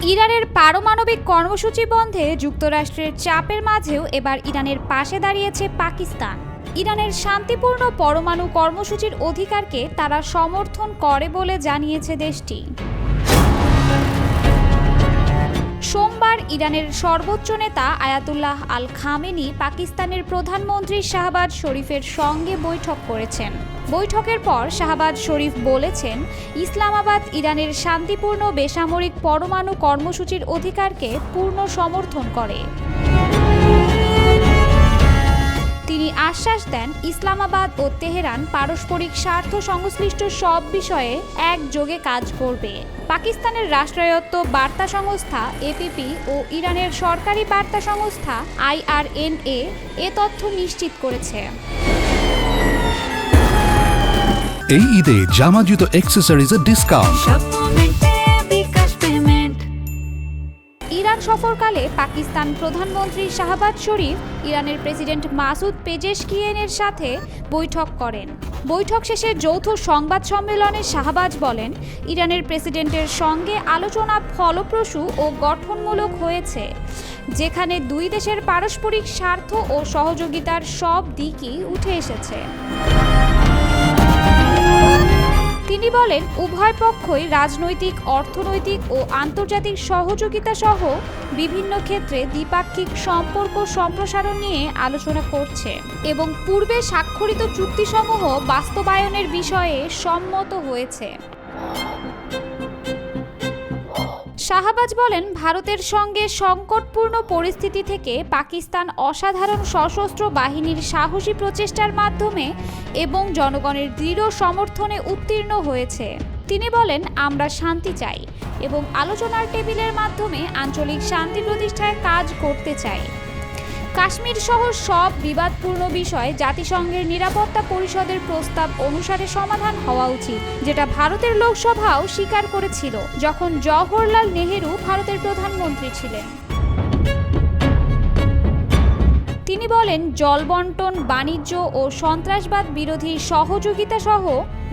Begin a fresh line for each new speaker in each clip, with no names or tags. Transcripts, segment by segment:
ইরানের পারমাণবিক কর্মসূচি বন্ধে যুক্তরাষ্ট্রের চাপের মাঝেও এবার ইরানের পাশে দাঁড়িয়েছে পাকিস্তান। ইরানের শান্তিপূর্ণ পরমাণু কর্মসূচির অধিকারকে তারা সমর্থন করে বলে জানিয়েছে দেশটি। সোমবার ইরানের সর্বোচ্চ নেতা আয়াতুল্লাহ আল খামেনি পাকিস্তানের প্রধানমন্ত্রী শাহবাজ শরীফের সঙ্গে বৈঠক করেছেন। বৈঠকের পর শাহবাজ শরীফ বলেছেন, ইসলামাবাদ ইরানের শান্তিপূর্ণ বেসামরিক পরমাণু কর্মসূচির অধিকারকে পূর্ণ সমর্থন করে। তিনি আশ্বাস দেন, ইসলামাবাদ ও তেহরান পারস্পরিক স্বার্থ সংশ্লিষ্ট সব বিষয়ে একযোগে কাজ করবে। পাকিস্তানের রাষ্ট্রায়ত্ত বার্তা সংস্থা এপিপি ও ইরানের সরকারি বার্তা সংস্থা IRNA এ তথ্য নিশ্চিত করেছে।
এই ঈদে জামা জুতো অ্যাক্সেসরিজের ডিসকাউন্ট।
ইরান সফরকালে পাকিস্তান প্রধানমন্ত্রী শাহবাজ শরীফ ইরানের প্রেসিডেন্ট মাসুদ পেজেশকিয়ানের সাথে বৈঠক করেন। বৈঠক শেষে যৌথ সংবাদ সম্মেলনে শাহবাজ বলেন, ইরানের প্রেসিডেন্টের সঙ্গে আলোচনা ফলপ্রসূ ও গঠনমূলক হয়েছে, যেখানে দুই দেশের পারস্পরিক স্বার্থ ও সহযোগিতার সব দিকই উঠে এসেছে। তিনি বলেন, উভয় পক্ষই রাজনৈতিক, অর্থনৈতিক ও আন্তর্জাতিক সহযোগিতা সহ বিভিন্ন ক্ষেত্রে দ্বিপাক্ষিক সম্পর্ক সম্প্রসারণ নিয়ে আলোচনা করছে এবং পূর্বে স্বাক্ষরিত চুক্তিসমূহ বাস্তবায়নের বিষয়ে সম্মত হয়েছে। শাহবাজ বলেন, ভারতের সঙ্গে সংকটপূর্ণ পরিস্থিতি থেকে পাকিস্তান অসাধারণ সশস্ত্র বাহিনীর সাহসী প্রচেষ্টার মাধ্যমে এবং জনগণের দৃঢ় সমর্থনে উত্তীর্ণ হয়েছে। তিনি বলেন, আমরা শান্তি চাই এবং আলোচনার টেবিলের মাধ্যমে আঞ্চলিক শান্তি প্রতিষ্ঠায় কাজ করতে চাই। কাশ্মীর সহ সব বিবাদপূর্ণ বিষয় জাতিসংঘের নিরাপত্তা পরিষদের প্রস্তাব অনুসারে সমাধান হওয়া উচিত, যেটা ভারতের লোকসভাও স্বীকার করেছিল যখন জওহরলাল নেহেরু ভারতের প্রধানমন্ত্রী ছিলেন। তিনি বলেন, জলবন্টন, বাণিজ্য ও সন্ত্রাসবাদ বিরোধী সহযোগিতা সহ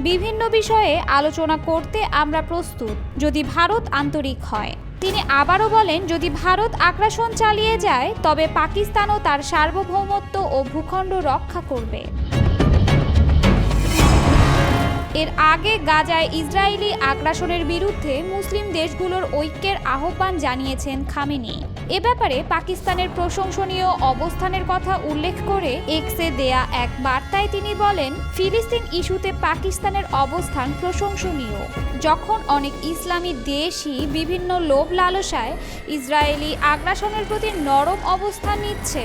বিভিন্ন বিষয়ে আলোচনা করতে আমরা প্রস্তুত, যদি ভারত আন্তরিক হয়। তিনি আবারও বলেন, যদি ভারত আগ্রাসন চালিয়ে যায় তবে পাকিস্তানও তার সার্বভৌমত্ব ও ভূখণ্ড রক্ষা করবে। এর আগে গাজায় ইসরায়েলি আগ্রাসনের বিরুদ্ধে মুসলিম দেশগুলোর ঐক্যের আহ্বান জানিয়েছেন খামেনি। এ ব্যাপারে পাকিস্তানের প্রশংসনীয় অবস্থানের কথা উল্লেখ করে এক্সে দেয়া এক বার্তায় তিনি বলেন, ফিলিস্তিন ইস্যুতে পাকিস্তানের অবস্থান প্রশংসনীয়। যখন অনেক ইসলামী দেশই বিভিন্ন লোভ লালসায় ইসরায়েলি আগ্রাসনের প্রতি নরম অবস্থান নিচ্ছে,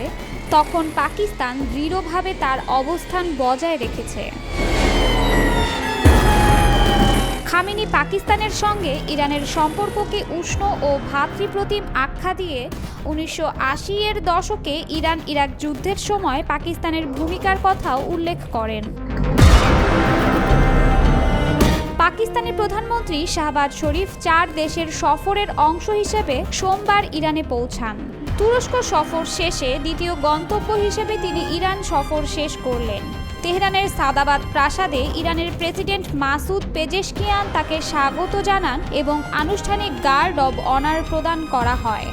তখন পাকিস্তান দৃঢ়ভাবে তার অবস্থান বজায় রেখেছে। খামেনি পাকিস্তানের সঙ্গে ইরানের সম্পর্ককে উষ্ণ ও ভ্রাতৃপ্রতিম আখ্যা দিয়ে 1980-এর দশকে ইরান ইরাক যুদ্ধের সময় পাকিস্তানের ভূমিকার কথাও উল্লেখ করেন। পাকিস্তানি প্রধানমন্ত্রী শাহবাজ শরীফ 4 দেশের সফরের অংশ হিসেবে সোমবার ইরানে পৌঁছান। তুরস্ক সফর শেষে দ্বিতীয় গন্তব্য হিসেবে তিনি ইরান সফর শেষ করলেন। তেহরানের সাদাবাদ প্রাসাদে ইরানের প্রেসিডেন্ট মাসুদ পেজেশকিয়ান তাকে স্বাগত জানান এবং আনুষ্ঠানিক গার্ড অব অনার প্রদান করা হয়।